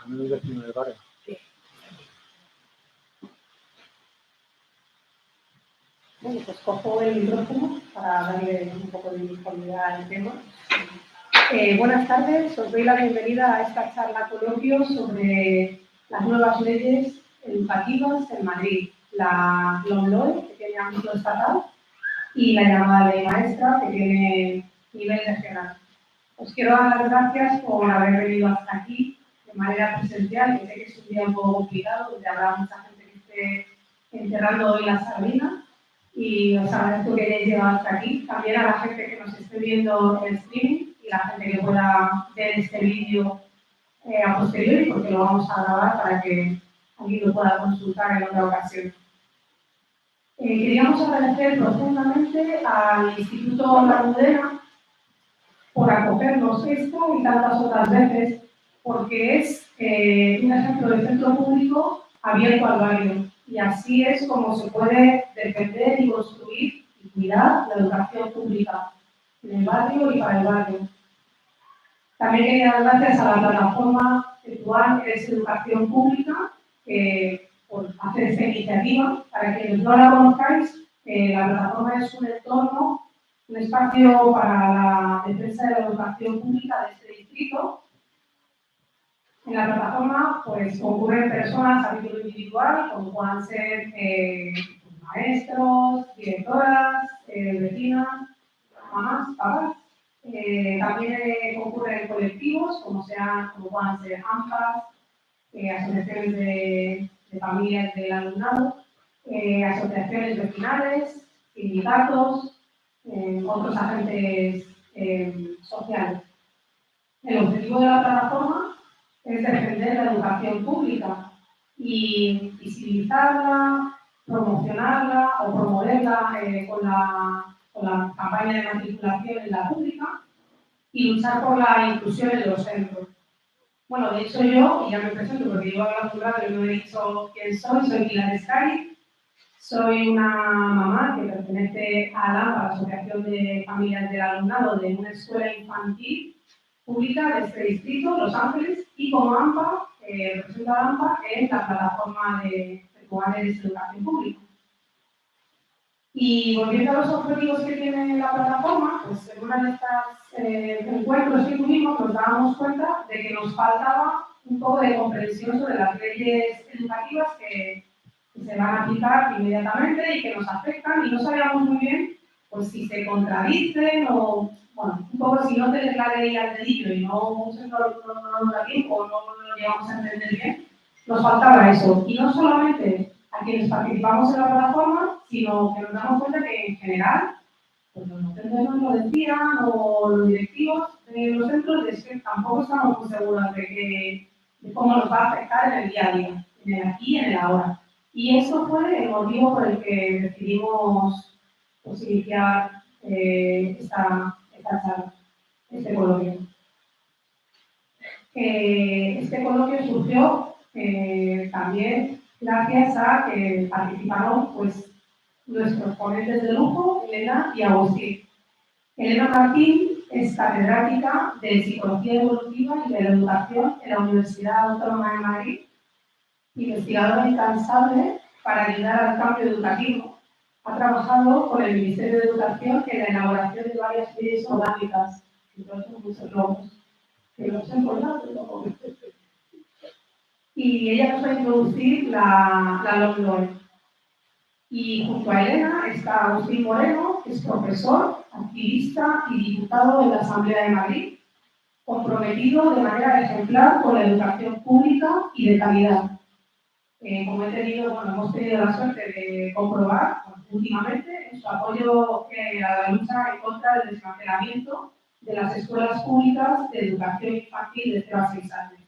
también el vecino del barrio. Bueno, pues cojo el micrófono para darle un poco de disponibilidad al tema. Buenas tardes, os doy la bienvenida a esta charla coloquio sobre las nuevas leyes educativas en Madrid, la LOMLOE, que tiene ámbito estatal, y la llamada ley maestra, que tiene nivel regional. Os quiero dar las gracias por haber venido hasta aquí de manera presencial, que sé que es un día un poco complicado, donde habrá mucha gente que esté enterrando hoy la sardina. Y os agradezco que hayáis llegado hasta aquí. También a la gente que nos esté viendo en streaming y la gente que pueda ver este vídeo a posteriori, porque lo vamos a grabar para que alguien lo pueda consultar en otra ocasión. Queríamos agradecer profundamente al Instituto La Almudena por acogernos esto y tantas otras veces, porque es un ejemplo de centro público abierto al barrio. Y así es como se puede defender y construir y cuidar la educación pública en el barrio y para el barrio. También quería dar gracias a la plataforma virtual que es Educación Pública por hacer esta iniciativa. Para quienes no la conozcáis, la plataforma es un entorno, un espacio para la defensa de la educación pública de este distrito. En la plataforma pues, concurren personas a título individual, como puedan ser maestros, directoras, vecinas, mamás, papás. También concurren colectivos, como puedan ser AMPAs, asociaciones de familias del alumnado, asociaciones vecinales, sindicatos, otros agentes sociales. El objetivo de la plataforma es defender la educación pública y visibilizarla, promocionarla o promoverla con la campaña de matriculación en la pública y luchar por la inclusión en los centros. Bueno, de hecho yo, y ya me presento porque llevo hablando un rato y no he dicho quién soy Pilar Escari, soy una mamá que pertenece a la Asociación de Familias del Alumnado de una escuela infantil pública de este distrito, Los Ángeles, y como AMPA, represento a AMPA en la plataforma de Cubanes Educación Pública. Y volviendo a los objetivos que tiene la plataforma, pues en uno de estos encuentros que tuvimos nos dábamos cuenta de que nos faltaba un poco de comprensión sobre las leyes educativas que se van a aplicar inmediatamente y que nos afectan, y no sabíamos muy bien pues, si se contradicen o, bueno, un poco si no te la ley al dedillo y muchos no lo da bien o no lo llegamos a entender bien, nos faltaba eso. Y no solamente a quienes participamos en la plataforma, sino que nos damos cuenta que en general, pues los docentes nos lo decían o los directivos de los centros, es que tampoco estamos muy seguros de cómo nos va a afectar en el día a día, en el aquí y en el ahora. Y eso fue el motivo por el que decidimos pues, iniciar esta charla, este coloquio. Este coloquio surgió también gracias a que participaron pues, nuestros ponentes de lujo, Elena y Agustín. Elena Martín es catedrática de Psicología Evolutiva y de la Educación en la Universidad Autónoma de Madrid, investigadora incansable para ayudar al cambio educativo. Ha trabajado con el Ministerio de Educación en la elaboración de varias leyes orgánicas, entonces muchos logros, que los he colgado, y ella nos va a introducir la LOMLOE. Y junto a Elena está Agustín Moreno, que es profesor, activista y diputado de la Asamblea de Madrid, comprometido de manera ejemplar con la educación pública y de calidad. Como hemos tenido la suerte de comprobar últimamente en su apoyo a la lucha en contra del desmantelamiento de las escuelas públicas de educación infantil de 0 a 6 años.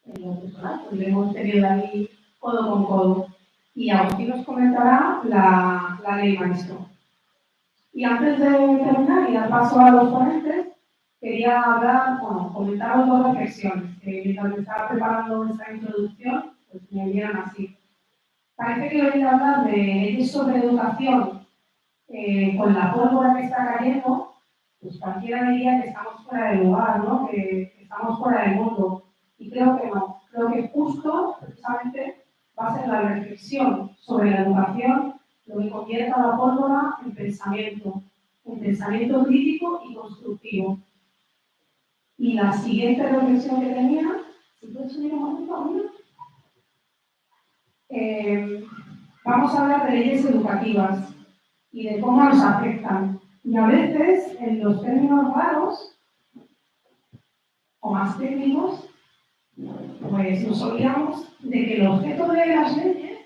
En lo personal, pues hemos tenido ahí codo con codo. Y Agustín nos comentará la ley maestro. Y antes de terminar y dar paso a los ponentes, quería comentaros 2 reflexiones que mientras me estaba preparando esta introducción, pues me vinieron así. Parece que he oído hablar de leyes sobre educación con la pólvora que está cayendo, pues cualquiera diría que estamos fuera de lugar, ¿no? Que estamos fuera del mundo. Y creo que no. Creo que justo, precisamente, va a ser la reflexión sobre la educación lo que convierta la pólvora en pensamiento crítico y constructivo. Y la siguiente reflexión que tenía, si puedes subir un momento, amigo. Vamos a hablar de leyes educativas y de cómo nos afectan. Y a veces, en los términos raros o más técnicos, pues nos olvidamos de que el objeto de las leyes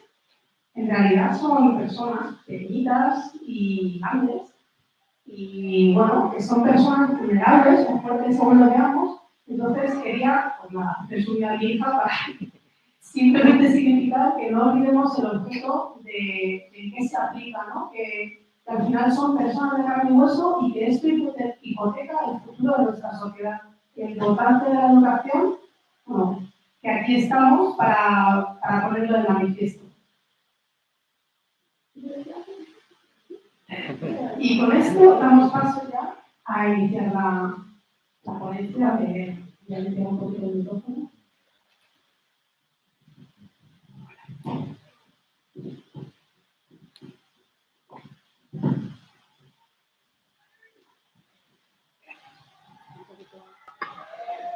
en realidad son personas pequeñitas y grandes. Y bueno, que son personas vulnerables, o fuertes según lo veamos. Entonces quería, pues nada, resumir a mi hija para simplemente significar que no olvidemos el objeto de qué se aplica, ¿no? Que al final son personas de carne y hueso y que esto hipoteca el futuro de nuestra sociedad. Y el importante de la educación, bueno, que aquí estamos para ponerlo de manifiesto. Y con esto damos paso ya a iniciar la ponencia de limpiar un poquito el micrófono.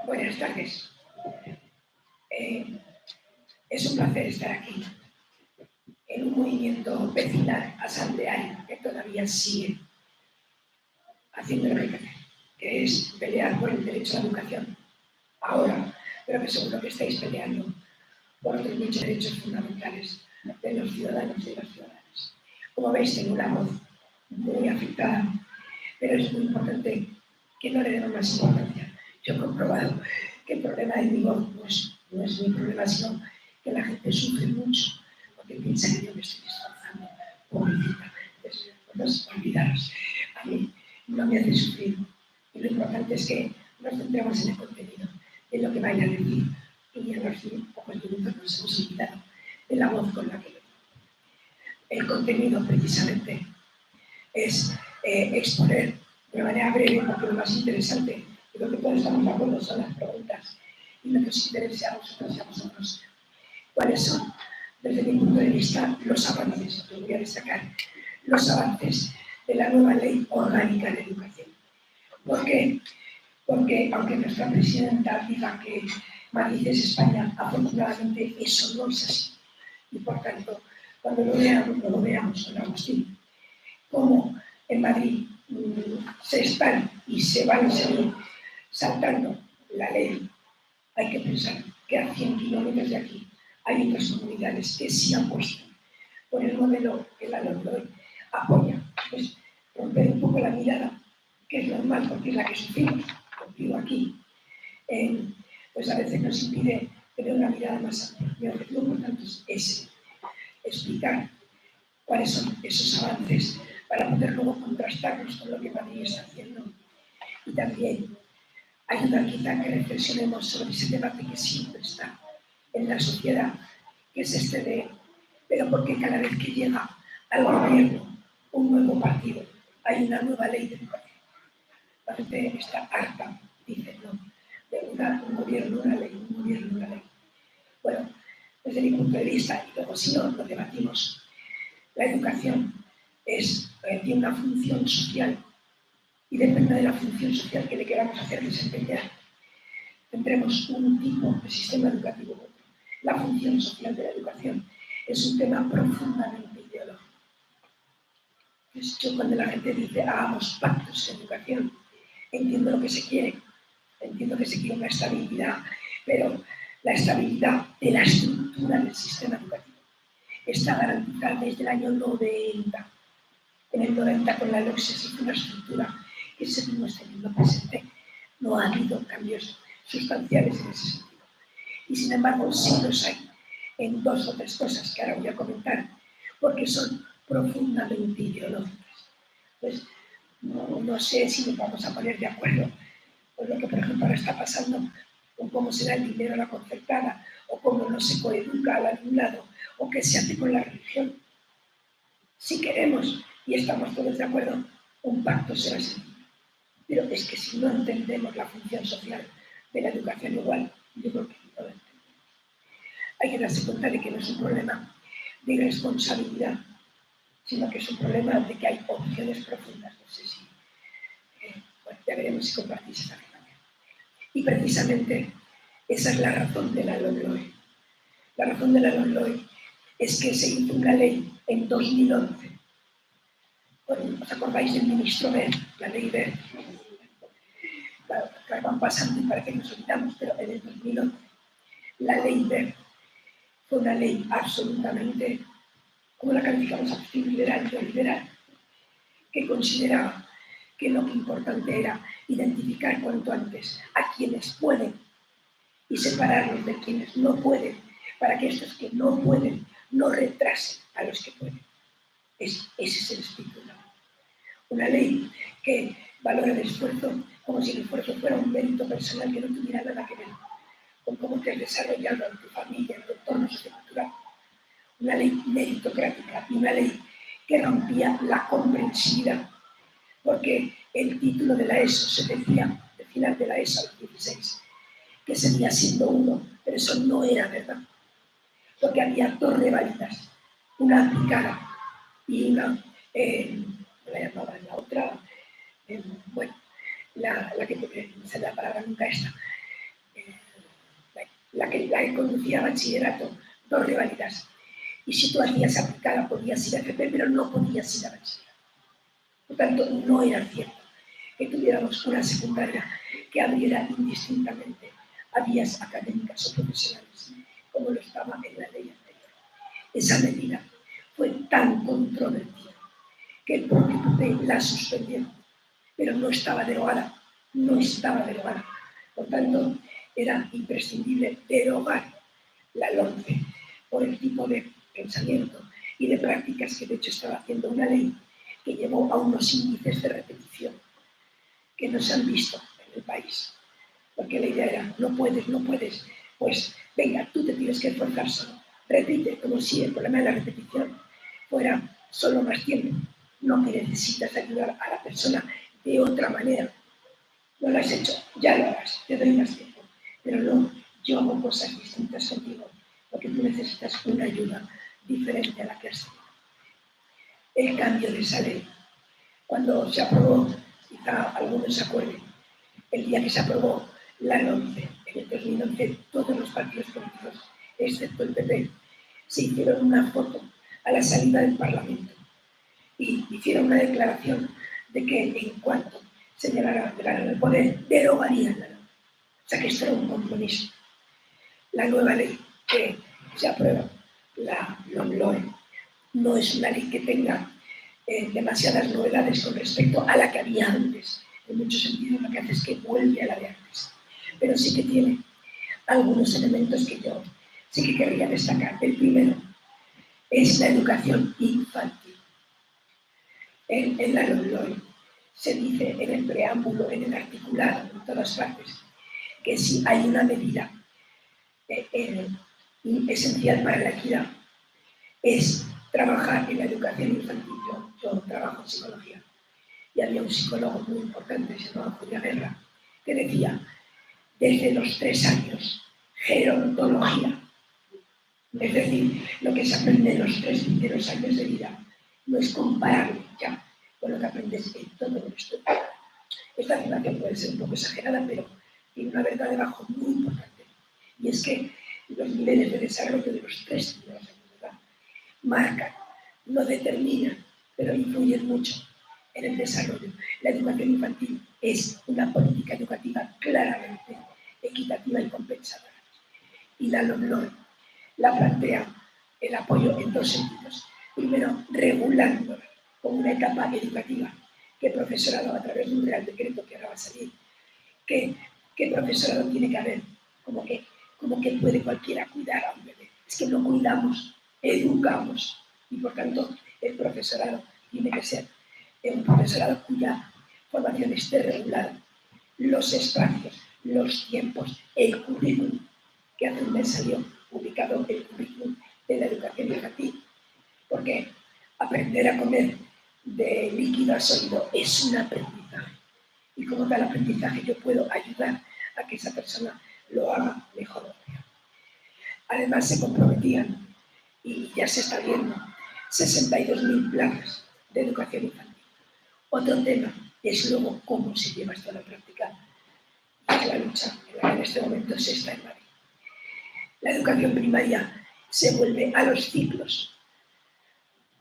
Buenas tardes. Es un placer estar aquí en un movimiento vecinal asambleario que todavía sigue haciendo lo que hay que hacer, que es pelear por el derecho a la educación ahora, pero que seguro que estáis peleando por otros muchos derechos fundamentales de los ciudadanos y de las ciudadanas. Como veis, tengo una voz muy afectada, pero es muy importante que no le demos más importancia. Yo he comprobado que el problema de mi voz no es mi problema, sino que la gente sufre mucho porque piensa que yo me estoy esforzando, pobrecita. Entonces, no olvidaros, a mí no me hace sufrir. Y lo importante es que nos centremos en el contenido, en lo que vaya a decir. Y en los pocos minutos nos hemos olvidado de la voz con la que lo digo. El contenido, precisamente, es exponer de manera breve, porque lo más interesante y lo que todos estamos de acuerdo son las preguntas y lo que os interesa a vosotros y a vosotros. ¿Cuáles son, desde mi punto de vista, los avances? Yo voy a destacar los avances de la nueva ley orgánica de educación. ¿Por qué? Porque, aunque nuestra presidenta diga que Madrid es España, afortunadamente eso no es así. Y por tanto, cuando lo veamos con Agustín, como en Madrid se están y se van a seguir saltando la ley, hay que pensar que a 100 kilómetros de aquí hay otras comunidades que sí apuestan por el modelo que la LOMLOE apoya. Pues romper un poco la mirada, que es normal porque es la que sufrimos, contigo aquí, pues a veces nos impide tener una mirada más amplia. Mi objetivo, por tanto, es explicar cuáles son esos avances para poder luego contrastarlos con lo que Madrid está haciendo. Y también ayudar quizá a que reflexionemos sobre ese debate que siempre está en la sociedad, que es este de, pero porque cada vez que llega al gobierno un nuevo partido, hay una nueva ley de educación. La gente está harta, dice, ¿no? De un gobierno, una ley, un gobierno, una ley. Bueno, desde mi punto de vista, y luego si no, lo debatimos, la educación tiene una función social y depende de la función social que le queramos hacer desempeñar. Tendremos un tipo de sistema educativo u otro. La función social de la educación es un tema profundamente ideológico. Entonces, yo cuando la gente dice hagamos pactos en educación, entiendo lo que se quiere, entiendo que se quiere una estabilidad, pero la estabilidad de la estructura del sistema educativo está garantizada desde el año 90. En el 90 con la LOCSE se hizo una estructura que seguimos teniendo presente. No ha habido cambios sustanciales en ese sentido. Y sin embargo, sí los hay en dos o tres cosas que ahora voy a comentar, porque son profundamente ideológicas. Pues no sé si nos vamos a poner de acuerdo con lo que, por ejemplo, ahora está pasando, con cómo se da el dinero a la concertada, o cómo no se coeduca al alumnado, o qué se hace con la religión. Si queremos, y estamos todos de acuerdo, un pacto será así. Pero es que si no entendemos la función social de la educación igual, yo creo que hay que darse cuenta de que no es un problema de irresponsabilidad, sino que es un problema de que hay opciones profundas. No sé si, bueno, ya veremos si compartís esta también. Y precisamente esa es la razón de la LOMLOE. La razón de la LOMLOE es que se hizo una ley en 2011. Bueno, ¿os acordáis del ministro Wert, la ley Wert? Claro, van pasando y parece que nos olvidamos, pero en el 2011 la ley Wert fue una ley absolutamente, ¿cómo la calificamos? Liberal, neoliberal, que consideraba que lo importante era identificar cuanto antes a quienes pueden y separarlos de quienes no pueden, para que estos que no pueden no retrasen a los que pueden. Ese es el espíritu. Una ley que valora el esfuerzo como si el esfuerzo fuera un mérito personal que no tuviera nada que ver con cómo te has desarrollado en tu familia, en tu entorno sociocultural. Una ley meritocrática y una ley que rompía la comprensividad, porque el título de la ESO se decía, al final de la ESO, a los 16, que seguía siendo uno, pero eso no era verdad, porque había dos revalidas, una aplicada y una, la llamaban la otra, bueno, la que no sé la palabra nunca esta, la que conducía a bachillerato, dos revalidas. Y si tú hacías aplicada podías ir a FP, pero no podías ir a bachillerato. Por tanto, no era cierto que tuviéramos una secundaria que abriera indistintamente a vías académicas o profesionales, como lo estaba en la ley anterior. Esa medida fue tan controvertida que el propio PP la suspendió, pero no estaba derogada, no estaba derogada. Por tanto, era imprescindible derogar la LOMCE por el tipo de pensamiento y de prácticas que de hecho estaba haciendo una ley que llevó a unos índices de repetición que no se han visto en el país. Porque la idea era, no puedes, pues venga, tú te tienes que esforzar solo. Repite, como si el problema de la repetición fuera solo más tiempo. No, que necesitas ayudar a la persona de otra manera. No lo has hecho, ya lo harás, te doy más tiempo. Pero no, yo hago cosas distintas contigo, porque tú necesitas una ayuda diferente a la que has tenido. El cambio de esa ley, cuando se aprobó, quizá algunos se acuerden, el día que se aprobó la LOMCE, en el 2011, todos los partidos políticos, excepto el PP, se hicieron una foto a la salida del Parlamento y hicieron una declaración de que en cuanto se llegara al poder, derogarían la LOMCE. O sea que esto era un compromiso. La nueva ley que se aprueba, la LOMLOE, no es una ley que tenga demasiadas novedades con respecto a la que había antes. En muchos sentidos lo que hace es que vuelve a la de antes. Pero sí que tiene algunos elementos que yo sí que querría destacar. El primero es la educación infantil. En la LOMLOE se dice en el preámbulo, en el articulado, en todas partes, que si hay una medida esencial para la equidad es trabajar en la educación infantil. Yo trabajo en psicología y había un psicólogo muy importante, se llamaba Julia Guerra, que decía, desde los 3 años, gerontología, es decir, lo que se aprende en los 3 primeros años de vida, no es comparable ya con lo que aprendes en todo el resto de vida. Esta afirmación puede ser un poco exagerada, pero tiene una verdad debajo muy importante, y es que los niveles de desarrollo de los 3 primeros años de edad marcan, no determinan, pero influyen mucho en el desarrollo. La educación infantil es una política educativa claramente equitativa y compensadora. Y la LOMLOE la plantea el apoyo en 2 sentidos. Primero, regulándola como una etapa educativa, que profesorado a través de un real decreto que ahora va a salir, que profesorado tiene que haber, como que puede cualquiera cuidar a un bebé. Es que no cuidamos, educamos, y por tanto el profesorado tiene que ser un profesorado cuya formación esté regulada, los espacios, los tiempos, el currículum, que hace un mes salió publicado el currículum de la educación infantil, porque aprender a comer de líquido a sólido es un aprendizaje, y como tal aprendizaje yo puedo ayudar a que esa persona lo haga mejor. Además se comprometían, y ya se está viendo, 62.000 plazas de educación infantil. Otro tema es luego cómo se lleva esto a la práctica. Es la lucha en la que en este momento se está en Madrid. La educación primaria se vuelve a los ciclos.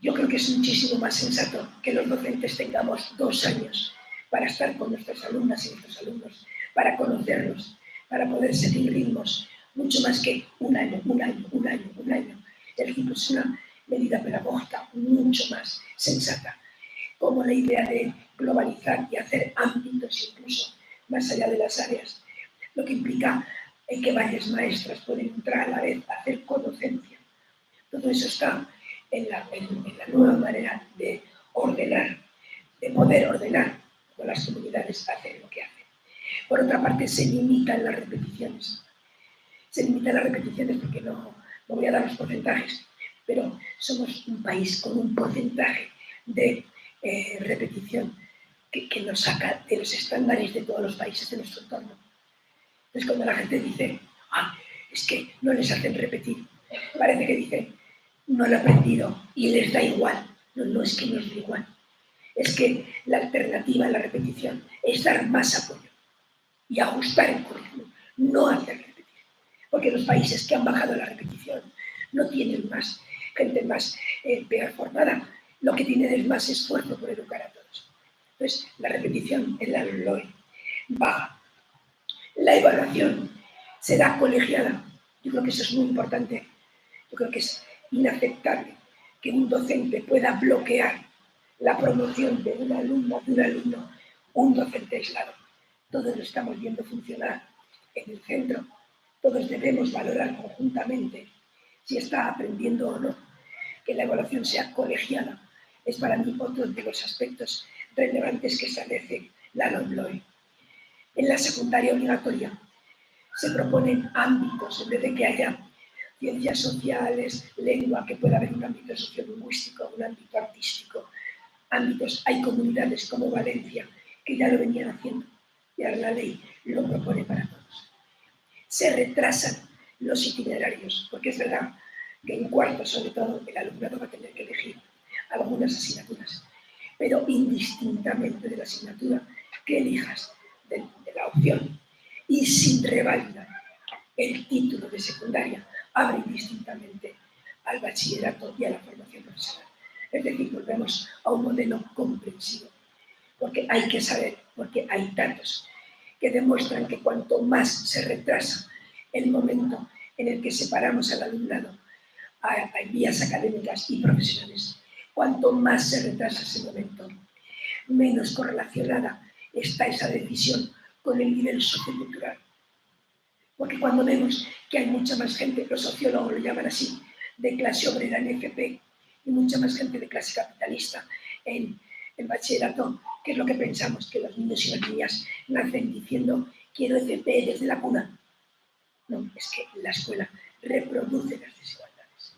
Yo creo que es muchísimo más sensato que los docentes tengamos 2 años para estar con nuestras alumnas y nuestros alumnos, para conocerlos, para poder seguir ritmos, mucho más que un año. El ciclo es una medida pedagógica mucho más sensata, como la idea de globalizar y hacer ámbitos incluso más allá de las áreas, lo que implica que varias maestras pueden entrar a la vez a hacer codocencia. Todo eso está en la nueva manera de ordenar, de poder ordenar con las comunidades hacen lo que hacen. Por otra parte, se limitan las repeticiones. Se limitan las repeticiones porque no voy a dar los porcentajes, pero somos un país con un porcentaje de repetición que nos saca de los estándares de todos los países de nuestro entorno. Entonces, cuando la gente dice, es que no les hacen repetir, parece que dicen, no lo he aprendido y les da igual. No es que nos da igual. Es que la alternativa a la repetición es dar más apoyo y ajustar el currículum, no hacer repetir. Porque los países que han bajado la repetición no tienen más gente más peor formada, lo que tienen es más esfuerzo por educar a todos. Entonces, la repetición en la LOE baja. La evaluación será colegiada. Yo creo que eso es muy importante. Yo creo que es inaceptable que un docente pueda bloquear la promoción de una alumna, de un alumno, un docente aislado. Todos lo estamos viendo funcionar en el centro. Todos debemos valorar conjuntamente si está aprendiendo o no. Que la evaluación sea colegiada es para mí otro de los aspectos relevantes que establece la LOMLOE. En la secundaria obligatoria se proponen ámbitos, en vez de que haya ciencias sociales, lengua, que pueda haber un ámbito sociolingüístico, un ámbito artístico, ámbitos. Hay comunidades como Valencia que ya lo venían haciendo y ahora la ley lo propone para todos. Se retrasan los itinerarios, porque es verdad que en cuarto, sobre todo, el alumnado va a tener que elegir algunas asignaturas, pero indistintamente de la asignatura que elijas de la opción y sin reválida el título de secundaria, abre indistintamente al bachillerato y a la formación profesional. Es decir, volvemos a un modelo comprensivo, porque hay que saber, porque hay datos que demuestran que cuanto más se retrasa el momento en el que separamos al alumnado a vías académicas y profesionales, cuanto más se retrasa ese momento, menos correlacionada está esa decisión con el nivel sociocultural. Porque cuando vemos que hay mucha más gente, los sociólogos lo llaman así, de clase obrera en FP y mucha más gente de clase capitalista en bachillerato, ¿qué es lo que pensamos? Que los niños y las niñas nacen diciendo quiero FP desde la cuna. No, es que la escuela reproduce las desigualdades.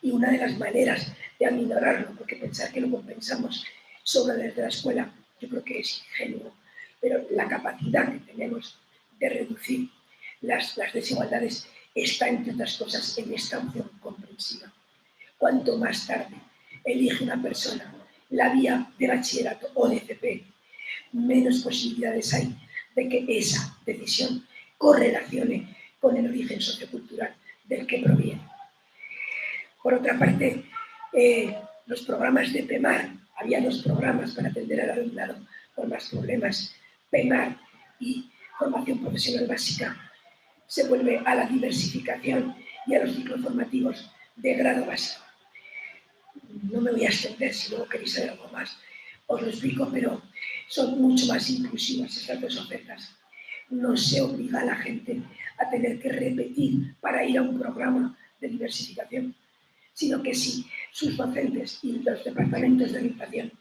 Y una de las maneras de aminorarlo, porque pensar que lo compensamos solo desde la escuela, yo creo que es ingenuo, pero la capacidad que tenemos de reducir las desigualdades está, entre otras cosas, en esta opción comprensiva. Cuanto más tarde elige una persona la vía de bachillerato o de FP, menos posibilidades hay de que esa decisión correlacione con el origen sociocultural del que proviene. Por otra parte, los programas de PEMAR, había 2 programas para atender al alumnado con más problemas, PEMAR y formación profesional básica, se vuelve a la diversificación y a los ciclos formativos de grado básico. No me voy a extender, si luego queréis saber algo más, os lo explico, pero son mucho más inclusivas estas 2 ofertas. No se obliga a la gente a tener que repetir para ir a un programa de diversificación, sino que si sus docentes y los departamentos de orientación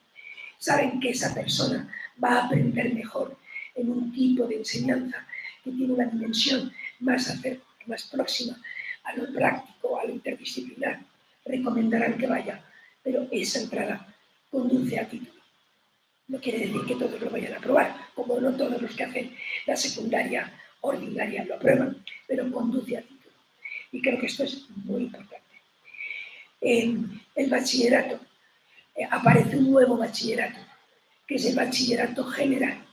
saben que esa persona va a aprender mejor en un tipo de enseñanza que tiene una dimensión más próxima a lo práctico, a lo interdisciplinar, recomendarán que vaya, pero esa entrada conduce a título. No quiere decir que todos lo vayan a aprobar, como no todos los que hacen la secundaria ordinaria lo aprueban, pero conduce a título. Y creo que esto es muy importante. En el bachillerato aparece un nuevo bachillerato, que es el bachillerato general.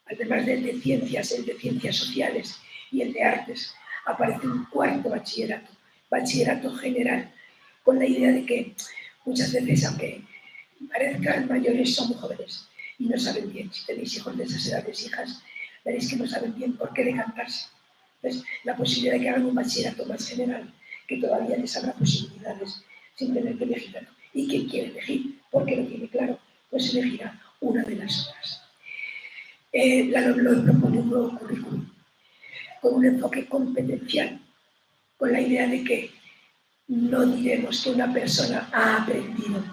Además del de ciencias, el de ciencias sociales y el de artes, aparece un cuarto bachillerato, bachillerato general, con la idea de que muchas veces, aunque parezcan mayores, son muy jóvenes y no saben bien. Si tenéis hijos de esas edades, hijas, veréis que no saben bien por qué decantarse. Entonces, la posibilidad de que hagan un bachillerato más general, que todavía les abra posibilidades sin tener que elegir. Y quien quiere elegir, porque lo tiene claro, pues elegirá una de las otras. Lo propone un nuevo currículum, con un enfoque competencial, con la idea de que no diremos que una persona ha aprendido,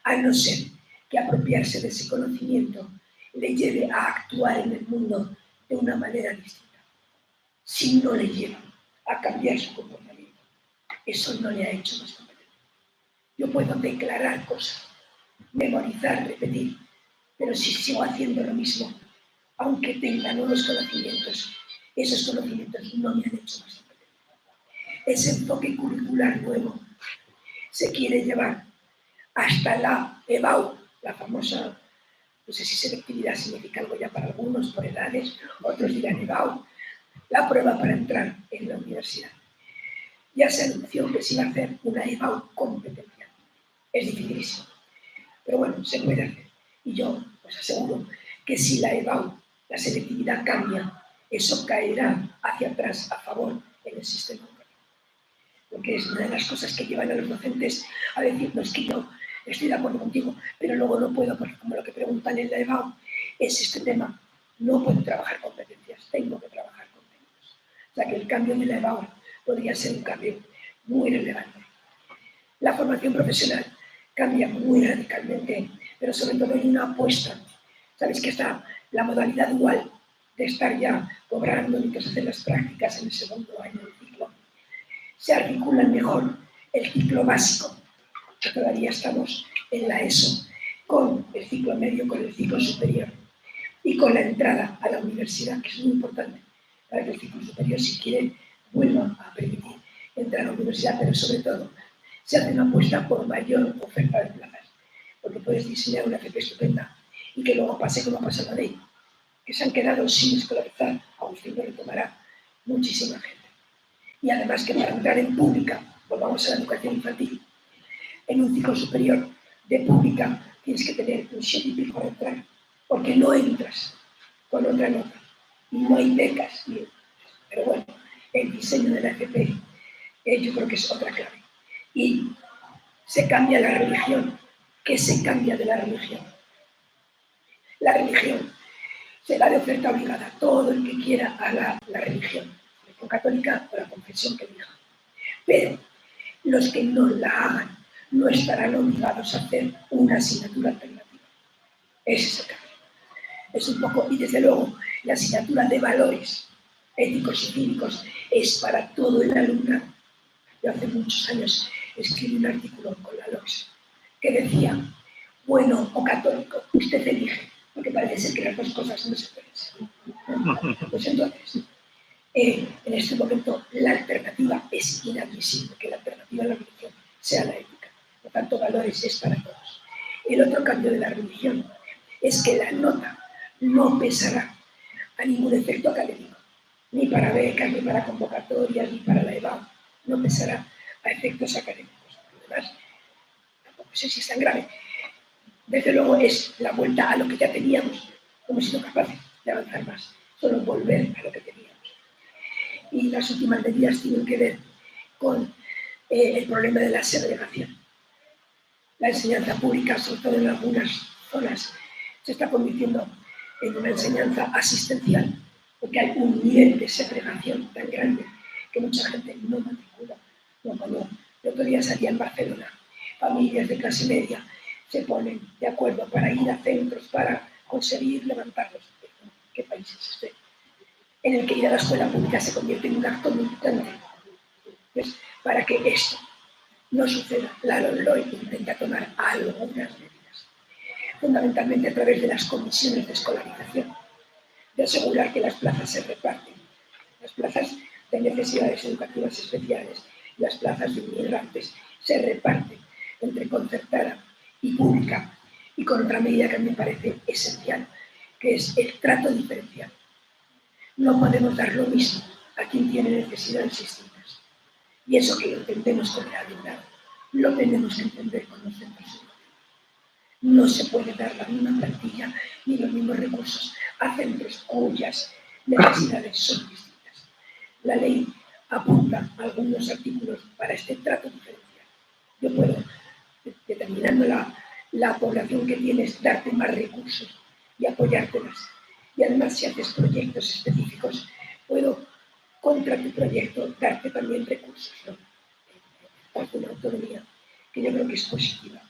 a no ser que apropiarse de ese conocimiento le lleve a actuar en el mundo de una manera distinta. Si no le lleva a cambiar su comportamiento, eso no le ha hecho más competente. Yo puedo declarar cosas, memorizar, repetir, pero si sigo haciendo lo mismo, aunque tenga nuevos conocimientos, esos conocimientos no me han hecho más competente. Ese enfoque curricular nuevo se quiere llevar hasta la EBAU, la famosa, no sé si selectividad significa algo ya para algunos por edades, otros dirán EBAU, la prueba para entrar en la universidad. Ya se anunció que se iba a hacer una EBAU competencial. Es dificilísimo, pero bueno, se puede hacer. Y yo os aseguro que si la EBAU, la selectividad cambia, eso caerá hacia atrás a favor en el sistema educativo. Porque es una de las cosas que llevan a los docentes a decirnos que yo estoy de acuerdo contigo, pero luego no puedo, porque como lo que preguntan en la EBAU es este tema, no puedo trabajar competencias, tengo que trabajar contenidos. O sea que el cambio de la EBAU podría ser un cambio muy relevante. La formación profesional cambia muy radicalmente, pero sobre todo hay una apuesta. Sabéis que está la modalidad dual de estar ya cobrando mientras hacen las prácticas en el segundo año del ciclo. Se articulan mejor el ciclo básico, que todavía estamos en la ESO, con el ciclo medio, con el ciclo superior y con la entrada a la universidad, que es muy importante para que el ciclo superior, si quiere, vuelva a permitir entrar a la universidad, pero sobre todo se hace una apuesta por mayor oferta de plazas, porque puedes diseñar una FP estupenda y que luego pase como ha pasado la ley, que se han quedado sin escolarizar, Agustín lo retomará, muchísima gente. Y además que para entrar en pública, volvamos a la educación infantil, en un ciclo superior de pública tienes que tener un 7,5 para entrar, porque no entras con otra nota y no hay becas. Pero bueno, el diseño de la FP yo creo que es otra clave. Y se cambia la religión. ¿Qué se cambia de la religión? La religión será de oferta obligada. Todo el que quiera haga la religión católica o la confesión que diga. Pero los que no la hagan no estarán obligados a hacer una asignatura alternativa. Ese es el cambio. Es un poco, y desde luego, la asignatura de valores éticos y cívicos es para todo el alumnado. Yo hace muchos años escribí un artículo con la LOS que decía, bueno o católico, usted elige, porque parece ser que las dos cosas no se pueden ser. Pues entonces, en este momento la alternativa es inadmisible, que la alternativa a la religión sea la ética. Por tanto, valores es para todos. El otro cambio de la religión es que la nota no pesará a ningún efecto académico, ni para becas, ni para convocatorias, ni para la EBAU. No pesará a efectos académicos. Además, tampoco sé si es tan grave. Desde luego es la vuelta a lo que ya teníamos. Hemos sido capaces de avanzar más. Solo volver a lo que teníamos. Y las últimas medidas tienen que ver con el problema de la segregación. La enseñanza pública, sobre todo en algunas zonas, se está convirtiendo en una enseñanza asistencial, porque hay un nivel de segregación tan grande que mucha gente no matricula. Cuando el otro día salía en Barcelona, familias de clase media se ponen de acuerdo para ir a centros para conseguir levantarlos. ¿Qué país es este? En el que ir a la escuela pública se convierte en un acto militante. Pues, para que esto no suceda, la LOE intenta tomar algunas medidas, fundamentalmente a través de las comisiones de escolarización, de asegurar que las plazas se reparten. Las plazas de necesidades educativas especiales, las plazas de inmigrantes, se reparten entre concertada y pública, y con otra medida que me parece esencial, que es el trato diferencial. No podemos dar lo mismo a quien tiene necesidades distintas. Y eso que lo entendemos con el alumnado, lo tenemos que entender con los centros educativos. No se puede dar la misma plantilla ni los mismos recursos a centros cuyas necesidades son distintas. La ley apunta algunos artículos para este trato diferencial. Yo puedo, determinando la población que tienes, darte más recursos y apoyarte más. Y además, si haces proyectos específicos, puedo, contra tu proyecto, darte también recursos, ¿no? Darte una autonomía que yo creo que es positiva.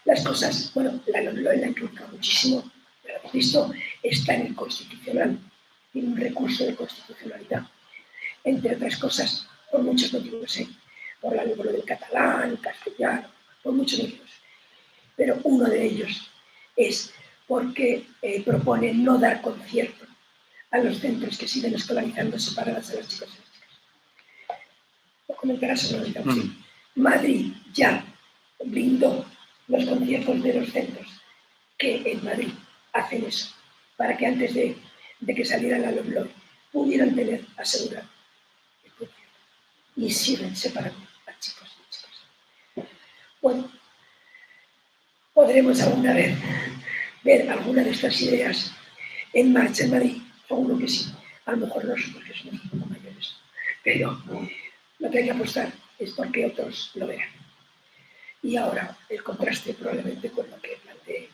Las cosas, bueno, la LOMLOE la inculca muchísimo, pero hemos visto, está en el Constitucional, tiene un recurso de constitucionalidad, entre otras cosas, por muchos motivos, por la lengua del catalán, castellano, por muchos motivos. Pero uno de ellos es porque propone no dar concierto a los centros que siguen escolarizando separadas a los chicos y las chicas. Lo comentarás seguramente. Madrid ya brindó los conciertos de los centros que en Madrid hacen eso, para que antes de que saliera la LOMLOE pudieran tener asegurado el concierto. Y siguen separando a chicos y chicas. Bueno, podremos alguna vez ver alguna de estas ideas en marcha en Madrid, seguro que sí. A lo mejor no, porque somos un poco mayores, pero lo que hay que apostar es porque otros lo verán. Y ahora el contraste probablemente con lo que planteé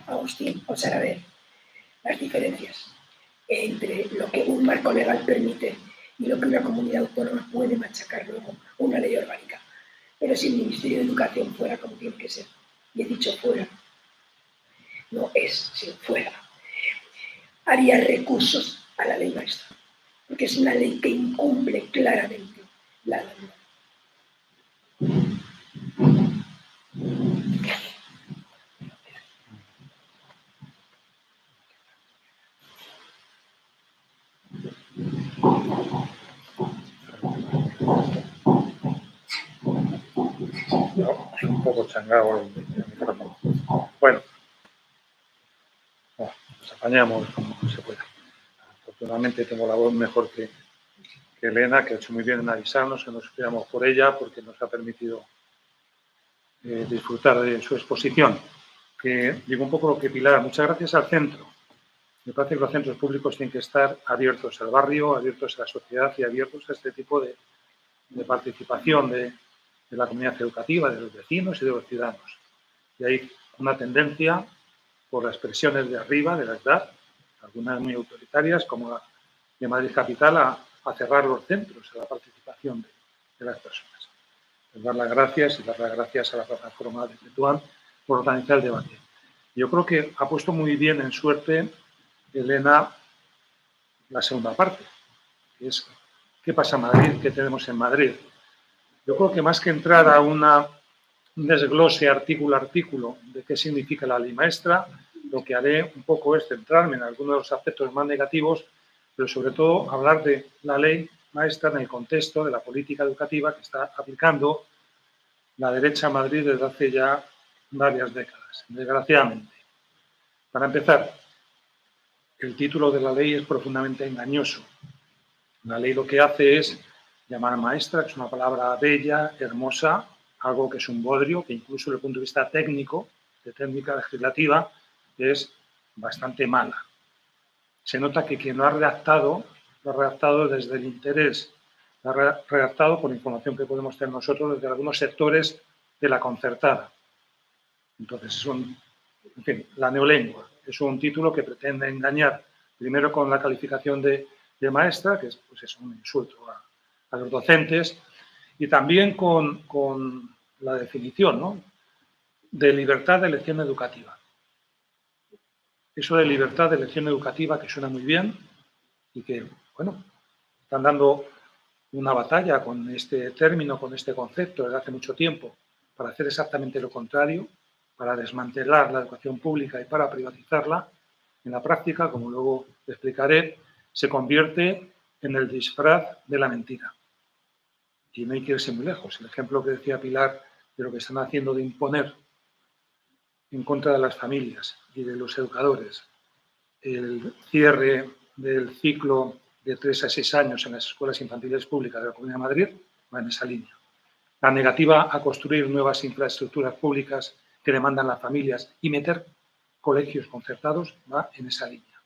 Agustín, o sea, a ver, las diferencias entre lo que un marco legal permite y lo que una comunidad autónoma puede machacar luego una ley orgánica. Pero si el Ministerio de Educación fuera como tiene que ser, y he dicho fuera, no es, sino fuera, haría recursos a la ley maestra, porque es una ley que incumple claramente la ley. No, es un poco changado el micrófono. Bueno, nos apañamos como se pueda. Afortunadamente tengo la voz mejor que Elena, que ha hecho muy bien en avisarnos, que nos esperamos por ella, porque nos ha permitido disfrutar de su exposición. Que digo un poco lo que Pilar, muchas gracias al centro. Me parece que los centros públicos tienen que estar abiertos al barrio, abiertos a la sociedad y abiertos a este tipo de participación de la comunidad educativa, de los vecinos y de los ciudadanos. Y hay una tendencia por las presiones de arriba, de la edad, algunas muy autoritarias, como la de Madrid Capital, a cerrar los centros a la participación de las personas. Les dar las gracias y dar las gracias a la plataforma de Tetuán por organizar el debate. Yo creo que ha puesto muy bien en suerte, Elena, la segunda parte, que es ¿qué pasa en Madrid? ¿Qué tenemos en Madrid? Yo creo que más que entrar a un desglose artículo a artículo de qué significa la ley maestra, lo que haré un poco es centrarme en algunos de los aspectos más negativos, pero sobre todo hablar de la ley maestra en el contexto de la política educativa que está aplicando la derecha en Madrid desde hace ya varias décadas, desgraciadamente. Para empezar, el título de la ley es profundamente engañoso. La ley lo que hace es llamar maestra, que es una palabra bella, hermosa, algo que es un bodrio, que incluso desde el punto de vista técnico, de técnica legislativa, es bastante mala. Se nota que quien lo ha redactado desde el interés, lo ha redactado por información que podemos tener nosotros desde algunos sectores de la concertada. Entonces, en fin, la neolengua es un título que pretende engañar, primero con la calificación de maestra, que es, pues es un insulto a los docentes, y también con la definición, ¿no?, de libertad de elección educativa. Eso de libertad de elección educativa que suena muy bien y que, bueno, están dando una batalla con este término, con este concepto desde hace mucho tiempo para hacer exactamente lo contrario, para desmantelar la educación pública y para privatizarla. En la práctica, como luego explicaré, se convierte en el disfraz de la mentira. Y no hay que irse muy lejos. El ejemplo que decía Pilar de lo que están haciendo de imponer en contra de las familias y de los educadores el cierre del ciclo de 3 a 6 años en las escuelas infantiles públicas de la Comunidad de Madrid va en esa línea. La negativa a construir nuevas infraestructuras públicas que demandan las familias y meter colegios concertados va en esa línea.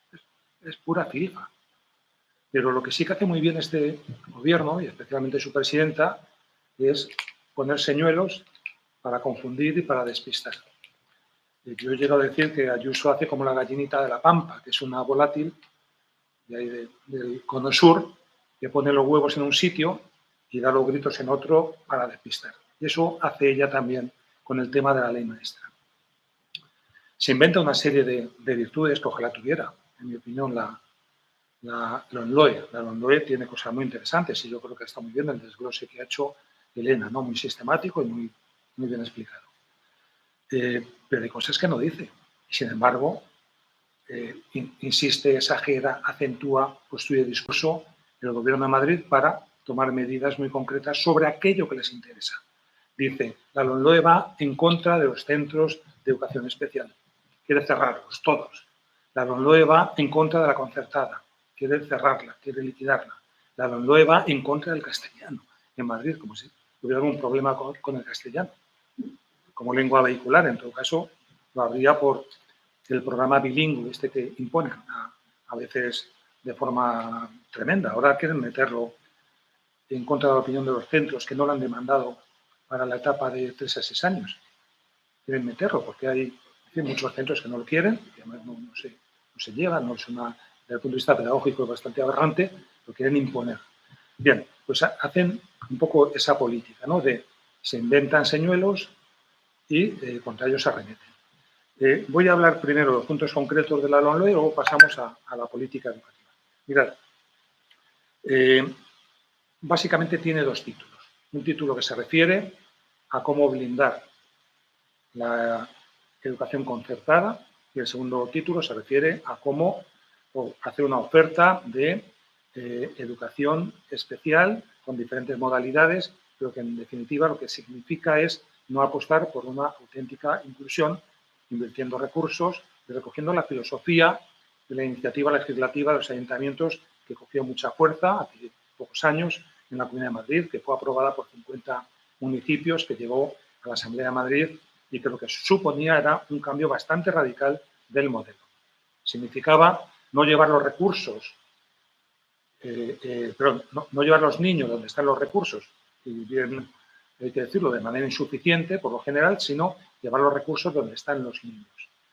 Es pura filifa. Pero lo que sí que hace muy bien este gobierno, y especialmente su presidenta, es poner señuelos para confundir y para despistar. Yo llego a decir que Ayuso hace como la gallinita de la Pampa, que es una volátil de ahí del cono sur, que pone los huevos en un sitio y da los gritos en otro para despistar. Y eso hace ella también con el tema de la ley maestra. Se inventa una serie de virtudes que ojalá tuviera. En mi opinión, la LOMLOE. La LOMLOE tiene cosas muy interesantes y yo creo que está muy bien el desglose que ha hecho Elena, ¿no? Muy sistemático y muy bien explicado. Pero hay cosas que no dice. Y sin embargo, insiste, exagera, acentúa, construye discurso el Gobierno de Madrid para tomar medidas muy concretas sobre aquello que les interesa. Dice, la LOMLOE va en contra de los centros de educación especial. Quiere cerrarlos, todos. La LOMLOE va en contra de la concertada. Quiere cerrarla, quiere liquidarla. La LOMLOE va en contra del castellano en Madrid, como si hubiera algún problema con el castellano. Como lengua vehicular, en todo caso, lo habría por el programa bilingüe, este que imponen a veces de forma tremenda. Ahora quieren meterlo en contra de la opinión de los centros que no lo han demandado para la etapa de 3 a 6 años. Quieren meterlo porque hay muchos centros que no lo quieren, que además no se llevan, no es una, desde el punto de vista pedagógico es bastante aberrante, lo quieren imponer. Bien, pues hacen un poco esa política, ¿no? De se inventan señuelos y contra ellos se arremeten. Voy a hablar primero de los puntos concretos de la LOMLOE y luego pasamos a la política educativa. Mirad, básicamente tiene 2 títulos. Un título que se refiere a cómo blindar la educación concertada y el segundo título se refiere a cómo hacer una oferta de educación especial con diferentes modalidades, pero que en definitiva lo que significa es no apostar por una auténtica inclusión, invirtiendo recursos y recogiendo la filosofía de la iniciativa legislativa de los ayuntamientos que cogió mucha fuerza hace pocos años en la Comunidad de Madrid, que fue aprobada por 50 municipios, que llegó a la Asamblea de Madrid y que lo que suponía era un cambio bastante radical del modelo. Significaba no llevar los recursos, no llevar los niños donde están los recursos, y bien hay que decirlo de manera insuficiente por lo general, sino llevar los recursos donde están los niños.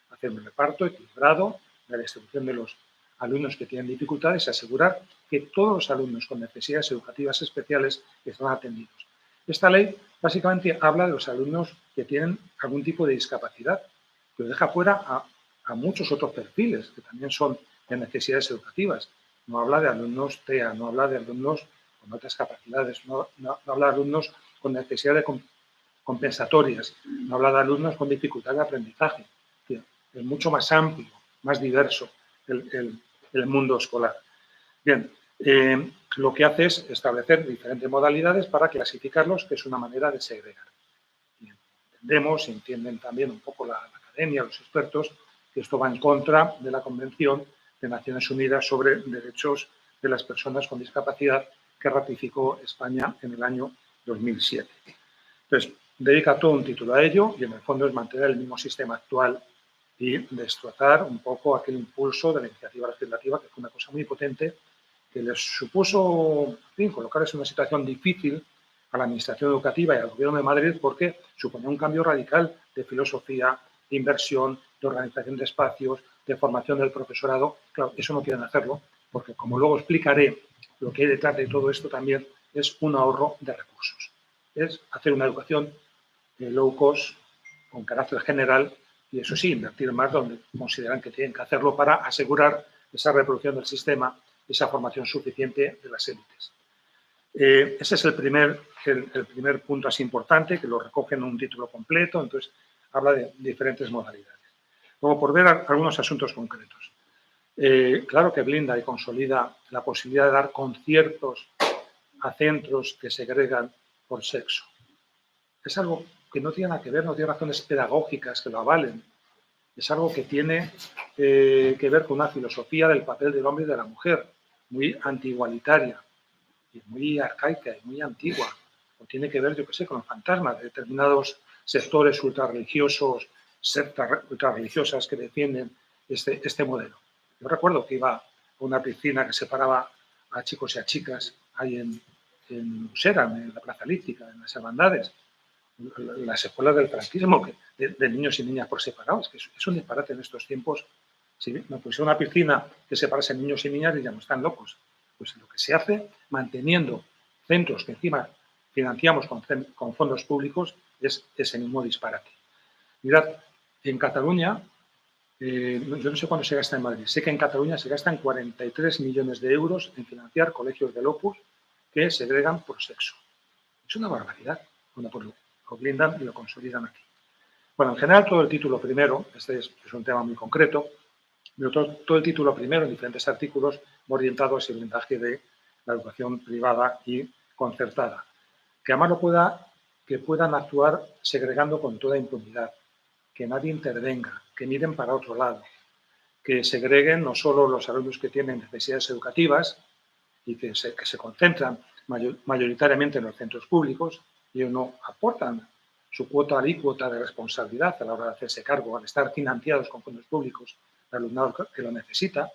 Hacer un reparto equilibrado de la distribución de los alumnos que tienen dificultades y asegurar que todos los alumnos con necesidades educativas especiales están atendidos. Esta ley básicamente habla de los alumnos que tienen algún tipo de discapacidad, pero deja fuera a muchos otros perfiles que también son de necesidades educativas. No habla de alumnos TEA, no habla de alumnos con otras capacidades, no habla de alumnos con necesidades compensatorias, no habla de alumnos con dificultad de aprendizaje. Es mucho más amplio, más diverso el mundo escolar. Bien, lo que hace es establecer diferentes modalidades para clasificarlos, que es una manera de segregar. Y entendemos y entienden también un poco la academia, los expertos, que esto va en contra de la Convención de Naciones Unidas sobre Derechos de las Personas con Discapacidad que ratificó España en el año 2007. Entonces, dedica todo un título a ello y en el fondo es mantener el mismo sistema actual y destrozar un poco aquel impulso de la iniciativa legislativa, que fue una cosa muy potente, que les supuso colocarles en una situación difícil a la Administración Educativa y al Gobierno de Madrid porque suponía un cambio radical de filosofía, de inversión, de organización de espacios, de formación del profesorado. Claro, eso no quieren hacerlo porque, como luego explicaré, lo que hay detrás de todo esto también es un ahorro de recursos. Es hacer una educación low cost, con carácter general, y eso sí, invertir más donde consideran que tienen que hacerlo para asegurar esa reproducción del sistema, esa formación suficiente de las élites. Ese es el primer punto así importante, que lo recoge en un título completo, entonces habla de diferentes modalidades. Luego, por ver algunos asuntos concretos. Claro que blinda y consolida la posibilidad de dar conciertos a centros que segregan por sexo. Es algo que no tiene nada que ver, no tiene razones pedagógicas que lo avalen. Es algo que tiene que ver con una filosofía del papel del hombre y de la mujer, muy antiigualitaria, y muy arcaica y muy antigua. O tiene que ver, yo qué sé, con los fantasmas de determinados sectores ultrarreligiosos, sectas ultrarreligiosas que defienden este modelo. Yo recuerdo que iba a una piscina que separaba a chicos y a chicas ahí en Usera, en la Plaza Lítica, en las hermandades, las escuelas del franquismo, de niños y niñas por separado. Es que es un disparate en estos tiempos. Si me pusieron una piscina que separase niños y niñas, diríamos, están locos. Pues lo que se hace, manteniendo centros que encima financiamos con fondos públicos, es ese mismo disparate. Mirad, en Cataluña, yo no sé cuánto se gasta en Madrid, sé que en Cataluña se gastan 43 millones de euros en financiar colegios del Opus que segregan por sexo. Es una barbaridad. Bueno, pues lo blindan y lo consolidan aquí. Bueno, en general todo el título primero, este es un tema muy concreto, pero todo el título primero en diferentes artículos orientado a ese blindaje de la educación privada y concertada. Que además que puedan actuar segregando con toda impunidad, que nadie intervenga, que miren para otro lado, que segreguen no solo los alumnos que tienen necesidades educativas y que se concentran mayoritariamente en los centros públicos y no aportan su cuota alícuota de responsabilidad a la hora de hacerse cargo, al estar financiados con fondos públicos, el alumnado que lo necesita,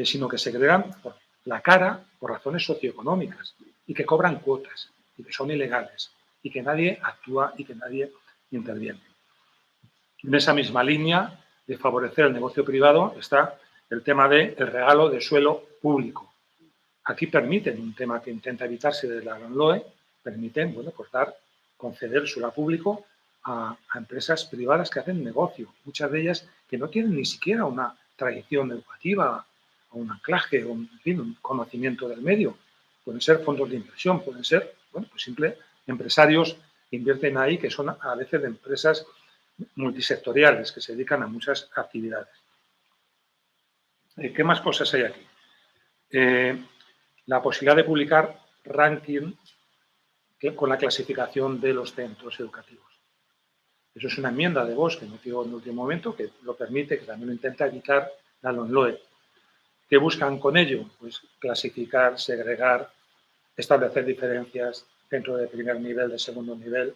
sino que segregan por la cara por razones socioeconómicas y que cobran cuotas y que son ilegales y que nadie actúa y que nadie interviene. En esa misma línea de favorecer el negocio privado está el tema del regalo de suelo público. Aquí permiten un tema que intenta evitarse de la LOE, permiten, bueno, pues conceder suelo público a empresas privadas que hacen negocio, muchas de ellas que no tienen ni siquiera una tradición educativa o un anclaje o en fin, un conocimiento del medio. Pueden ser fondos de inversión, pueden ser, bueno, pues simple empresarios que invierten ahí, que son a veces de empresas multisectoriales que se dedican a muchas actividades. ¿Qué más cosas hay aquí? La posibilidad de publicar ranking con la clasificación de los centros educativos. Eso es una enmienda de Vox que metió en el último momento, que lo permite, que también lo intenta evitar la LOMLOE. ¿Qué buscan con ello? Pues clasificar, segregar, establecer diferencias dentro de primer nivel, de segundo nivel.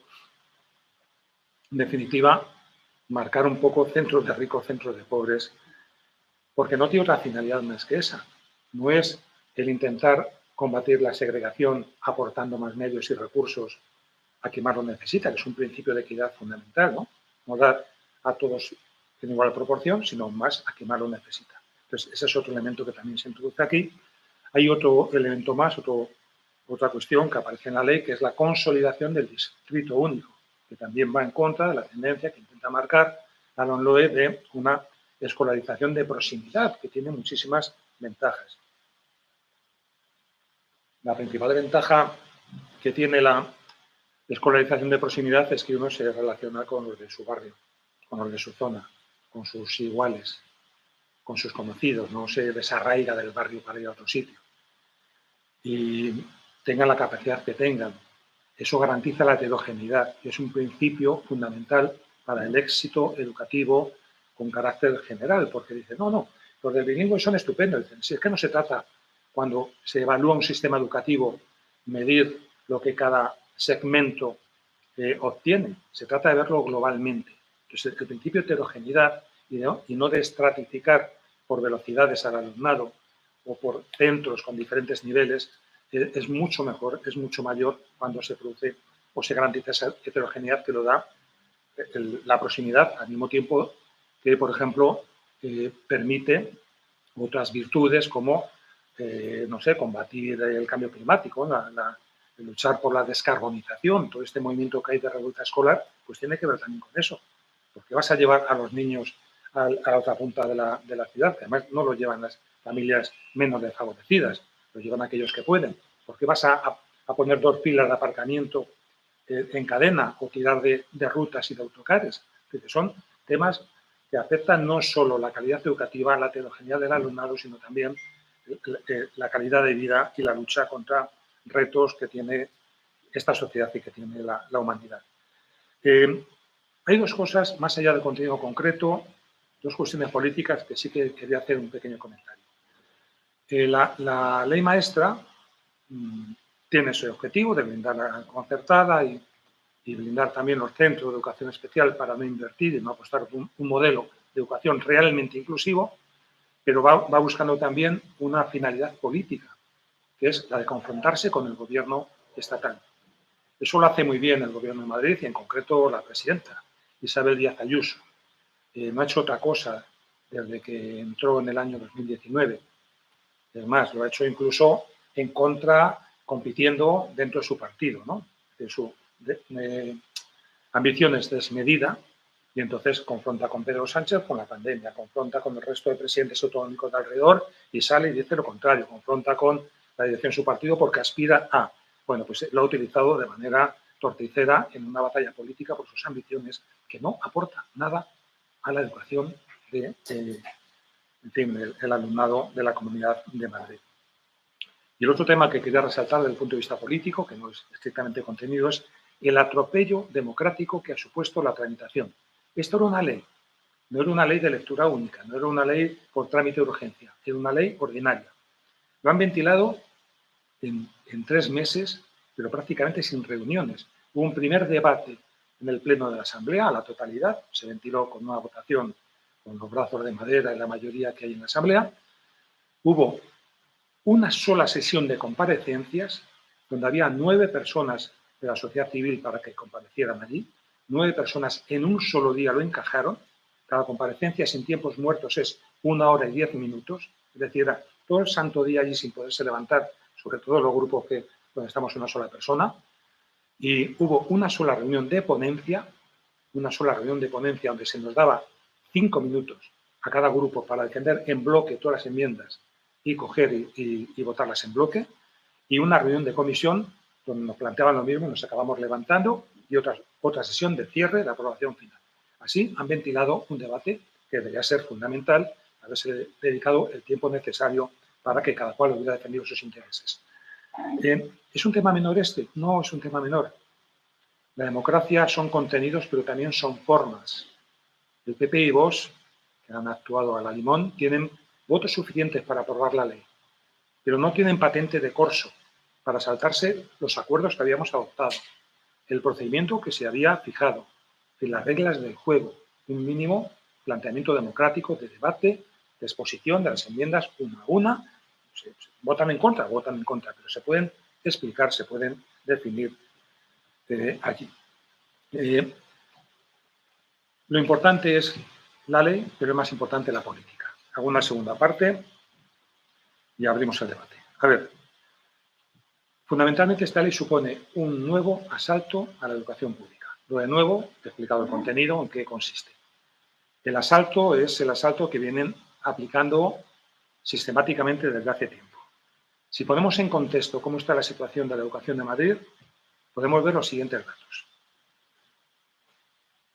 En definitiva, marcar un poco centros de ricos, centros de pobres, porque no tiene otra finalidad más que esa. No es el intentar combatir la segregación aportando más medios y recursos a quien más lo necesita, que es un principio de equidad fundamental, ¿no? No dar a todos en igual proporción, sino más a quien más lo necesita. Entonces, ese es otro elemento que también se introduce aquí. Hay otro elemento más, otra cuestión que aparece en la ley, que es la consolidación del distrito único, que también va en contra de la tendencia que intenta marcar la LOMLOE de una escolarización de proximidad, que tiene muchísimas ventajas. La principal ventaja que tiene la escolarización de proximidad es que uno se relaciona con los de su barrio, con los de su zona, con sus iguales, con sus conocidos, no se desarraiga del barrio para ir a otro sitio. Y tengan la capacidad que tengan. Eso garantiza la heterogeneidad y es un principio fundamental para el éxito educativo con carácter general, porque dicen, no, los del bilingüe son estupendos. Dicen, si es que no se trata, cuando se evalúa un sistema educativo, medir lo que cada segmento obtiene, se trata de verlo globalmente. Entonces, el principio de heterogeneidad y no de estratificar por velocidades al alumnado o por centros con diferentes niveles, es mucho mejor, es mucho mayor cuando se produce o se garantiza esa heterogeneidad que lo da la proximidad, al mismo tiempo que, por ejemplo, permite otras virtudes como, no sé, combatir el cambio climático, luchar por la descarbonización, todo este movimiento que hay de revuelta escolar, pues tiene que ver también con eso. Porque vas a llevar a los niños a la otra punta de la ciudad, que además no lo llevan las familias menos desfavorecidas, lo llevan aquellos que pueden. ¿Por qué vas a poner 2 filas de aparcamiento en cadena o tirar de rutas y de autocares? Que son temas que afecta no solo la calidad educativa, la heterogeneidad del alumnado, sino también la calidad de vida y la lucha contra retos que tiene esta sociedad y que tiene la humanidad. Hay dos cosas, más allá del contenido concreto, dos cuestiones políticas que sí que quería hacer un pequeño comentario. La ley maestra tiene ese objetivo de blindar la concertada y blindar también los centros de educación especial para no invertir y no apostar por un modelo de educación realmente inclusivo, pero va buscando también una finalidad política, que es la de confrontarse con el gobierno estatal. Eso lo hace muy bien el Gobierno de Madrid y, en concreto, la presidenta, Isabel Díaz Ayuso. No ha hecho otra cosa desde que entró en el año 2019. Es más, lo ha hecho incluso en contra, compitiendo dentro de su partido, ¿no? De su ambiciones desmedida, y entonces confronta con Pedro Sánchez con la pandemia, confronta con el resto de presidentes autonómicos de alrededor y sale y dice lo contrario, confronta con la dirección de su partido porque aspira a... Bueno, pues lo ha utilizado de manera torticera en una batalla política por sus ambiciones que no aporta nada a la educación del alumnado de la Comunidad de Madrid. Y el otro tema que quería resaltar desde el punto de vista político, que no es estrictamente contenido, es el atropello democrático que ha supuesto la tramitación. Esto era una ley, no era una ley de lectura única, no era una ley por trámite de urgencia, era una ley ordinaria. Lo han ventilado en 3 meses, pero prácticamente sin reuniones. Hubo un primer debate en el Pleno de la Asamblea, a la totalidad, se ventiló con una votación con los brazos de madera y la mayoría que hay en la Asamblea. Hubo una sola sesión de comparecencias, donde había 9 personas de la sociedad civil para que comparecieran allí. 9 personas en un solo día lo encajaron. Cada comparecencia sin tiempos muertos es 1 hora y 10 minutos. Es decir, era todo el santo día allí sin poderse levantar, sobre todo los grupos donde estamos una sola persona. Y hubo una sola reunión de ponencia donde se nos daba 5 minutos a cada grupo para defender en bloque todas las enmiendas y coger y votarlas en bloque, y una reunión de comisión donde nos planteaban lo mismo, nos acabamos levantando, y otra sesión de cierre de aprobación final. Así han ventilado un debate que debería ser fundamental, haberse dedicado el tiempo necesario para que cada cual hubiera defendido sus intereses. ¿Es un tema menor este? No es un tema menor. La democracia son contenidos, pero también son formas. El PP y Vox, que han actuado a la limón, tienen votos suficientes para aprobar la ley, pero no tienen patente de corso para saltarse los acuerdos que habíamos adoptado, el procedimiento que se había fijado, las reglas del juego, un mínimo planteamiento democrático de debate, de exposición de las enmiendas una a una. Votan en contra, pero se pueden explicar, se pueden definir allí. Lo importante es la ley, pero es más importante la política. Hago una segunda parte y abrimos el debate. A ver, fundamentalmente esta ley supone un nuevo asalto a la educación pública. Lo de nuevo, he explicado el contenido, en qué consiste. El asalto es el asalto que vienen aplicando sistemáticamente desde hace tiempo. Si ponemos en contexto cómo está la situación de la educación de Madrid, podemos ver los siguientes datos.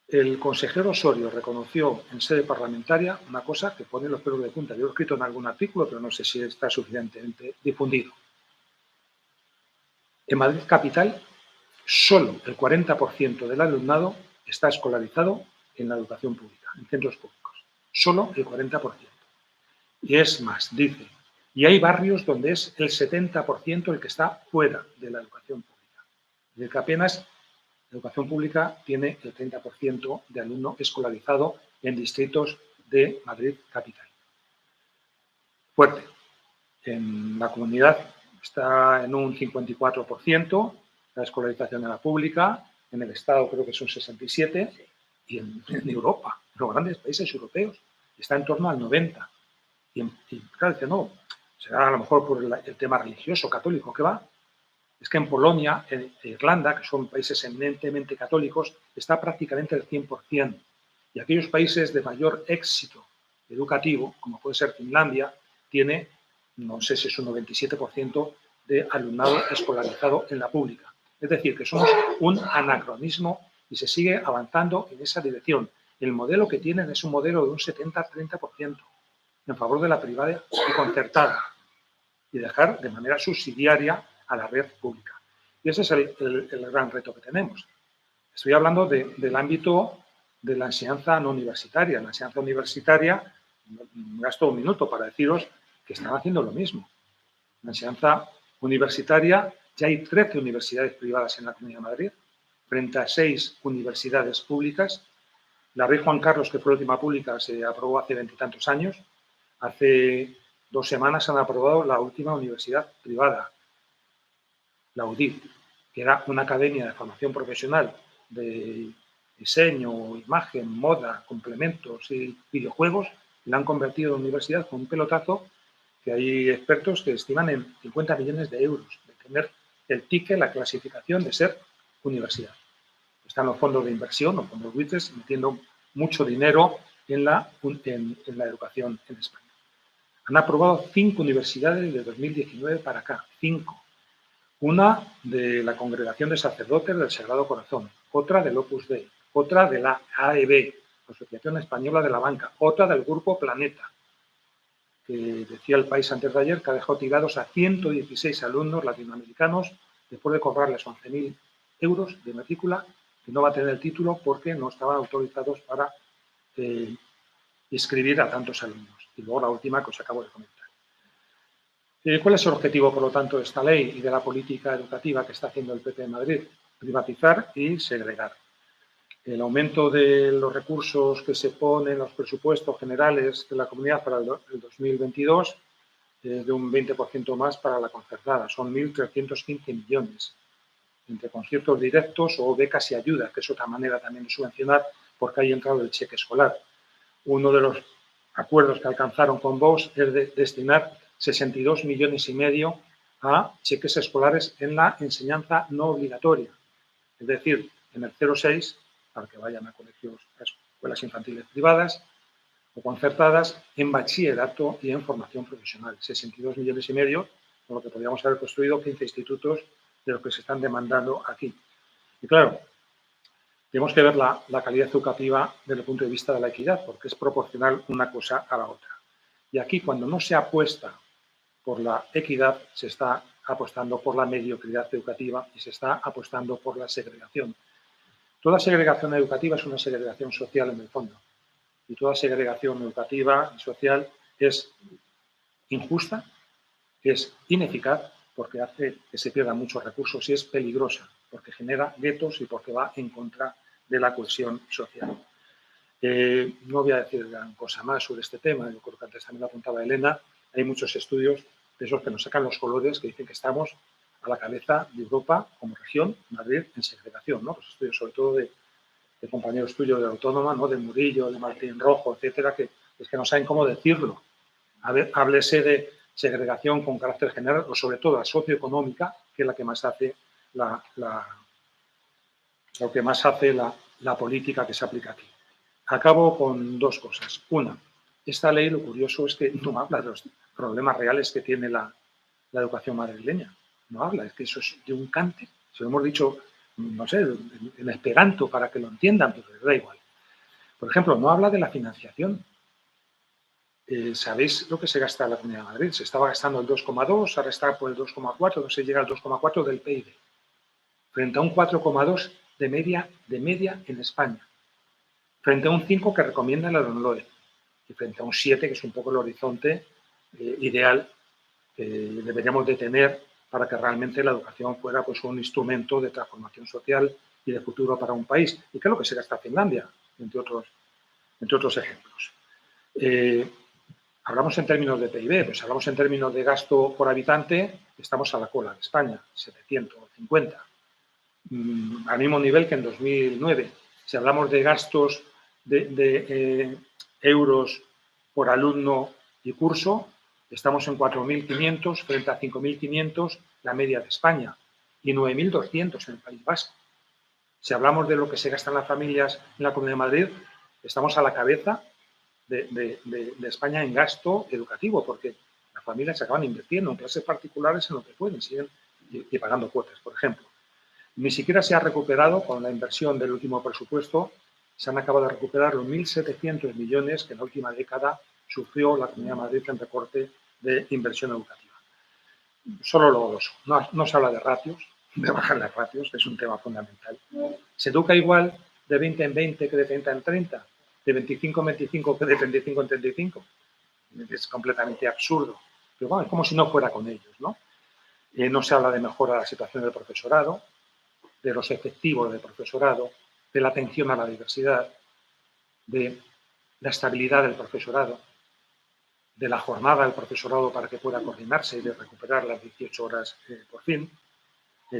El consejero Osorio reconoció en sede parlamentaria una cosa que pone los pelos de punta. Yo lo he escrito en algún artículo, pero no sé si está suficientemente difundido. En Madrid capital, solo el 40% del alumnado está escolarizado en la educación pública, en centros públicos. Solo el 40%. Y es más, dice, y hay barrios donde es el 70% el que está fuera de la educación pública. Es decir, que apenas la educación pública tiene el 30% de alumno escolarizado en distritos de Madrid capital. Fuerte. En la comunidad está en un 54% la escolarización en la pública, en el Estado creo que son 67%, y en Europa, en los grandes países europeos, está en torno al 90%. Y claro, dice, no, será a lo mejor por el tema religioso, católico, que va. Es que en Polonia, en Irlanda, que son países eminentemente católicos, está prácticamente el 100%. Y aquellos países de mayor éxito educativo, como puede ser Finlandia, tiene, no sé si es un 97% de alumnado escolarizado en la pública. Es decir, que somos un anacronismo y se sigue avanzando en esa dirección. El modelo que tienen es un modelo de un 70-30% en favor de la privada y concertada y dejar de manera subsidiaria a la red pública. Y ese es el gran reto que tenemos. Estoy hablando del ámbito de la enseñanza no universitaria. En la enseñanza universitaria, gasto un minuto para deciros que están haciendo lo mismo. En la enseñanza universitaria ya hay 13 universidades privadas en la Comunidad de Madrid, frente a 6 universidades públicas. La Rey Juan Carlos, que fue la última pública, se aprobó hace 20 y tantos años. Hace 2 semanas han aprobado la última universidad privada, la UDIP, que era una academia de formación profesional de diseño, imagen, moda, complementos y videojuegos, y la han convertido en universidad con un pelotazo que hay expertos que estiman en 50 millones de euros de tener el ticket, la clasificación de ser universidad. Están los fondos de inversión, los fondos buitres, metiendo mucho dinero en la educación en España. Han aprobado 5 universidades de 2019 para acá, 5. Una de la Congregación de Sacerdotes del Sagrado Corazón, otra del Opus Dei, otra de la AEB, Asociación Española de la Banca, otra del Grupo Planeta, que decía El País antes de ayer que ha dejado tirados a 116 alumnos latinoamericanos después de cobrarles 11.000 euros de matrícula, que no va a tener el título porque no estaban autorizados para inscribir a tantos alumnos. Y luego la última que os acabo de comentar. ¿Cuál es el objetivo, por lo tanto, de esta ley y de la política educativa que está haciendo el PP de Madrid? Privatizar y segregar. El aumento de los recursos que se ponen en los presupuestos generales de la comunidad para el 2022 es de un 20% más para la concertada. Son 1.315 millones entre conciertos directos o becas y ayudas, que es otra manera también de subvencionar porque hay entrado el cheque escolar. Uno de los acuerdos que alcanzaron con Vox es de destinar 62,5 millones a cheques escolares en la enseñanza no obligatoria, es decir, en el 0,6, para que vayan a colegios, a escuelas infantiles privadas o concertadas, en bachillerato y en formación profesional. 62,5 millones, con lo que podríamos haber construido 15 institutos de los que se están demandando aquí. Y claro, tenemos que ver la calidad educativa desde el punto de vista de la equidad, porque es proporcional una cosa a la otra. Y aquí, cuando no se apuesta por la equidad, se está apostando por la mediocridad educativa y se está apostando por la segregación. Toda segregación educativa es una segregación social en el fondo. Y toda segregación educativa y social es injusta, es ineficaz, porque hace que se pierdan muchos recursos y es peligrosa, porque genera guetos y porque va en contra de la cohesión social. No voy a decir gran cosa más sobre este tema, yo creo que antes también lo apuntaba Elena, hay muchos estudios de esos que nos sacan los colores, que dicen que estamos a la cabeza de Europa como región, Madrid, en segregación, ¿no? Los estudios sobre todo de compañeros tuyos de Autónoma, ¿no? De Murillo, de Martín Rojo, etcétera, que es que no saben cómo decirlo. Háblese de segregación con carácter general o sobre todo la socioeconómica, que es la que más hace la política que se aplica aquí. Acabo con 2 cosas. Una, esta ley, lo curioso es que no habla de los problemas reales que tiene la educación madrileña. No habla, es que eso es de un cante. Se lo hemos dicho, no sé, en esperanto para que lo entiendan, pero les da igual. Por ejemplo, no habla de la financiación. ¿Sabéis lo que se gasta en la Comunidad de Madrid? Se estaba gastando el 2,2, ahora está por el 2,4, no se llega al 2,4 del PIB, frente a un 4,2 de media en España, frente a un 5 que recomienda la LOMLOE y frente a un 7 que es un poco el horizonte ideal que deberíamos de tener para que realmente la educación fuera pues, un instrumento de transformación social y de futuro para un país. ¿Y qué es lo que se gasta en Finlandia? Entre otros ejemplos. Hablamos en términos de PIB, pues hablamos en términos de gasto por habitante, estamos a la cola de España, 750. Al mismo nivel que en 2009. Si hablamos de gastos de euros por alumno y curso, estamos en 4.500 frente a 5.500 la media de España y 9.200 en el País Vasco. Si hablamos de lo que se gasta en las familias en la Comunidad de Madrid, estamos a la cabeza de España en gasto educativo, porque las familias se acaban invirtiendo en clases particulares en lo que pueden, siguen y pagando cuotas, por ejemplo. Ni siquiera se ha recuperado con la inversión del último presupuesto se han acabado de recuperar los 1.700 millones que en la última década sufrió la Comunidad de Madrid en recorte de inversión educativa. Solo lo dos. No se habla de ratios, de bajar las ratios, es un tema fundamental. Se educa igual de 20 en 20 que de 30 en 30, de 25 en 25 que de 35 en 35. Es completamente absurdo. Pero bueno, es como si no fuera con ellos, ¿no? No se habla de mejora de la situación del profesorado, de los efectivos del profesorado, de la atención a la diversidad, de la estabilidad del profesorado, de la jornada del profesorado para que pueda coordinarse y de recuperar las 18 horas por fin,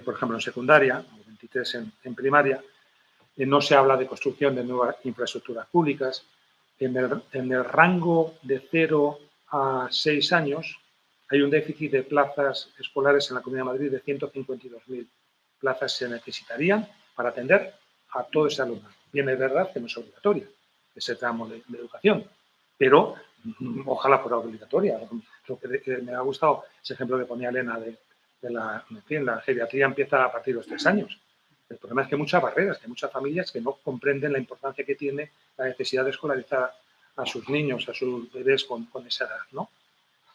por ejemplo en secundaria, o 23 en primaria. No se habla de construcción de nuevas infraestructuras públicas. En el rango de 0 a 6 años hay un déficit de plazas escolares en la Comunidad de Madrid de 152.000 plazas se necesitarían para atender a todo ese alumnado. Bien, es verdad que no es obligatoria ese tramo de educación, pero ojalá fuera obligatoria. Lo que me ha gustado ese ejemplo que ponía Elena la geriatría empieza a partir de los 3 años. El problema es que hay muchas barreras, que hay muchas familias que no comprenden la importancia que tiene la necesidad de escolarizar a sus niños, a sus bebés con esa edad, ¿no?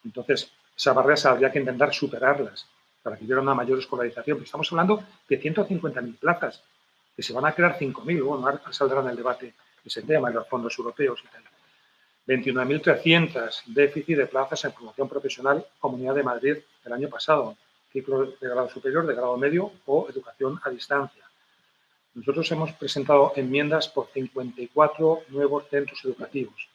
Entonces, esas barreras habría que intentar superarlas para que hubiera una mayor escolarización. Pero estamos hablando de 150.000 plazas, que se van a crear 5.000. Bueno, ahora saldrá en el debate ese tema, en los fondos europeos y tal. 21.300 déficit de plazas en formación profesional Comunidad de Madrid el año pasado, ciclo de grado superior, de grado medio o educación a distancia. Nosotros hemos presentado enmiendas por 54 nuevos centros educativos.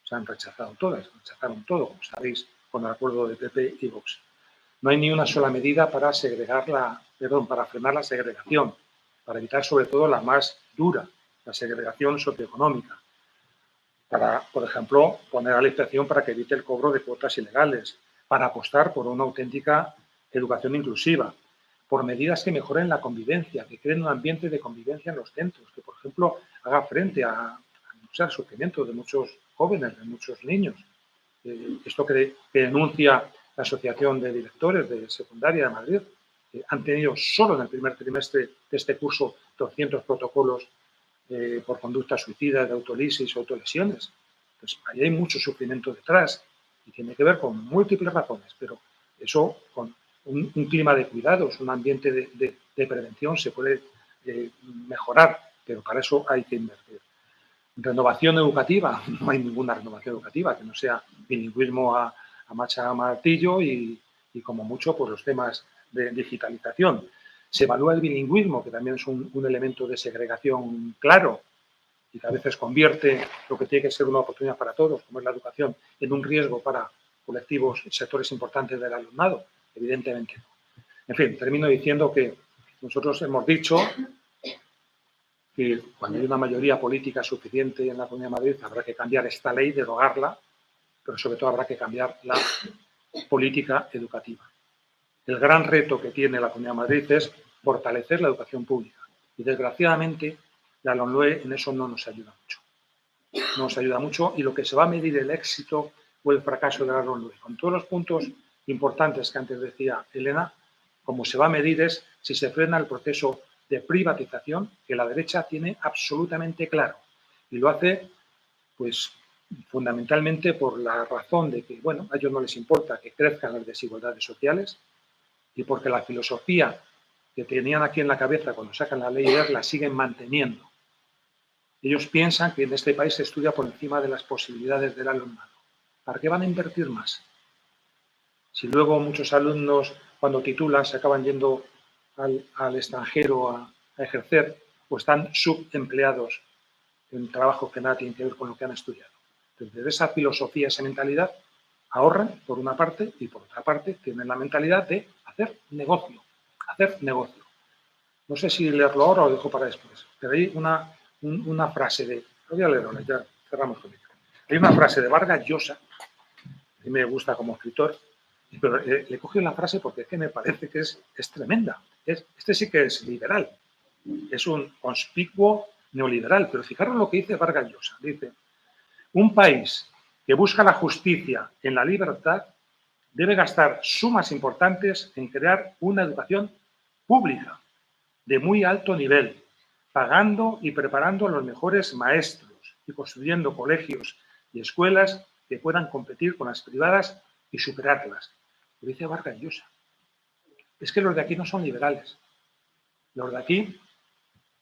Se han rechazado todas, rechazaron todo, como sabéis, con el acuerdo de PP y Vox. No hay ni una sola medida para frenar la segregación, para evitar sobre todo la más dura, la segregación socioeconómica. Para, por ejemplo, poner a la inspección para que evite el cobro de cuotas ilegales, para apostar por una auténtica educación inclusiva, por medidas que mejoren la convivencia, que creen un ambiente de convivencia en los centros, que, por ejemplo, haga frente al sufrimiento de muchos jóvenes, de muchos niños. Esto que denuncia la Asociación de Directores de Secundaria de Madrid, que han tenido solo en el primer trimestre de este curso 200 protocolos por conducta suicida, de autolisis o autolesiones. Pues ahí hay mucho sufrimiento detrás y tiene que ver con múltiples razones, pero eso con un clima de cuidados, un ambiente de prevención se puede mejorar, pero para eso hay que invertir. Renovación educativa, no hay ninguna renovación educativa que no sea bilingüismo a macha martillo y como mucho por los temas de digitalización. Se evalúa el bilingüismo, que también es un elemento de segregación claro y que a veces convierte lo que tiene que ser una oportunidad para todos, como es la educación, en un riesgo para colectivos y sectores importantes del alumnado. Evidentemente no. En fin, termino diciendo que nosotros hemos dicho que cuando hay una mayoría política suficiente en la Comunidad de Madrid habrá que cambiar esta ley, derogarla, pero sobre todo habrá que cambiar la política educativa. El gran reto que tiene la Comunidad de Madrid es fortalecer la educación pública. Y desgraciadamente la LOMLOE en eso no nos ayuda mucho. No nos ayuda mucho y lo que se va a medir el éxito o el fracaso de la LOMLOE, con todos los puntos importantes que antes decía Elena, como se va a medir es si se frena el proceso de privatización que la derecha tiene absolutamente claro. Y lo hace, pues, fundamentalmente por la razón de que, bueno, a ellos no les importa que crezcan las desigualdades sociales y porque la filosofía que tenían aquí en la cabeza cuando sacan la ley la siguen manteniendo. Ellos piensan que en este país se estudia por encima de las posibilidades del alumnado. ¿Para qué van a invertir más? Si luego muchos alumnos, cuando titulan, se acaban yendo al extranjero a ejercer o están subempleados en trabajos que nada tienen que ver con lo que han estudiado. Entonces, de esa filosofía, esa mentalidad, ahorran por una parte y por otra parte tienen la mentalidad de hacer negocio. Hacer negocio. No sé si leerlo ahora o lo dejo para después, pero hay una frase de... Lo voy a leer ahora, ya cerramos con ello. Hay una frase de Vargas Llosa, que me gusta como escritor, pero le he cogido la frase porque es que me parece que es tremenda. Este sí que es liberal. Es un conspicuo neoliberal, pero fijaros lo que dice Vargas Llosa. Dice, un país que busca la justicia en la libertad debe gastar sumas importantes en crear una educación pública de muy alto nivel pagando y preparando a los mejores maestros y construyendo colegios y escuelas que puedan competir con las privadas y superarlas. Lo dice Vargas Llosa. Es que los de aquí no son liberales. Los de aquí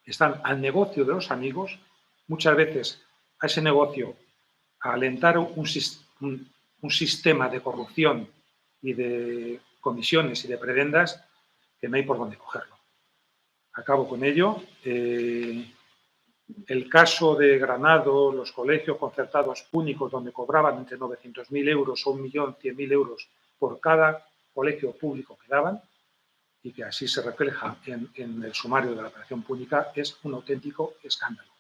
están al negocio de los amigos, muchas veces a ese negocio, a alentar un sistema de corrupción y de comisiones y de prebendas que no hay por dónde cogerlo. Acabo con ello. El caso de Granado, los colegios concertados públicos donde cobraban entre 900.000 euros o 1.100.000 euros por cada colegio público que daban, y que así se refleja en el sumario de la operación pública, es un auténtico escándalo.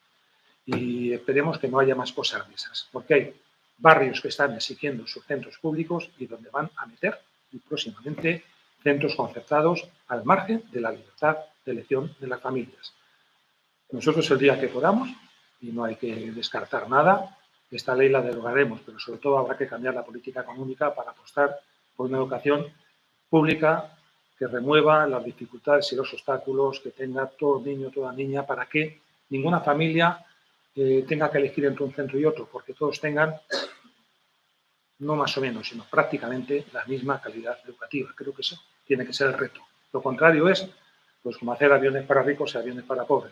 Y esperemos que no haya más cosas de esas, porque hay barrios que están exigiendo sus centros públicos y donde van a meter y próximamente centros concertados al margen de la libertad de elección de las familias. Nosotros el día que podamos, y no hay que descartar nada, esta ley la derogaremos, pero sobre todo habrá que cambiar la política económica para apostar por una educación pública que remueva las dificultades y los obstáculos que tenga todo niño, toda niña, para que ninguna familia tenga que elegir entre un centro y otro, porque todos tengan, no más o menos, sino prácticamente la misma calidad educativa. Creo que eso tiene que ser el reto. Lo contrario es, pues como hacer aviones para ricos y aviones para pobres.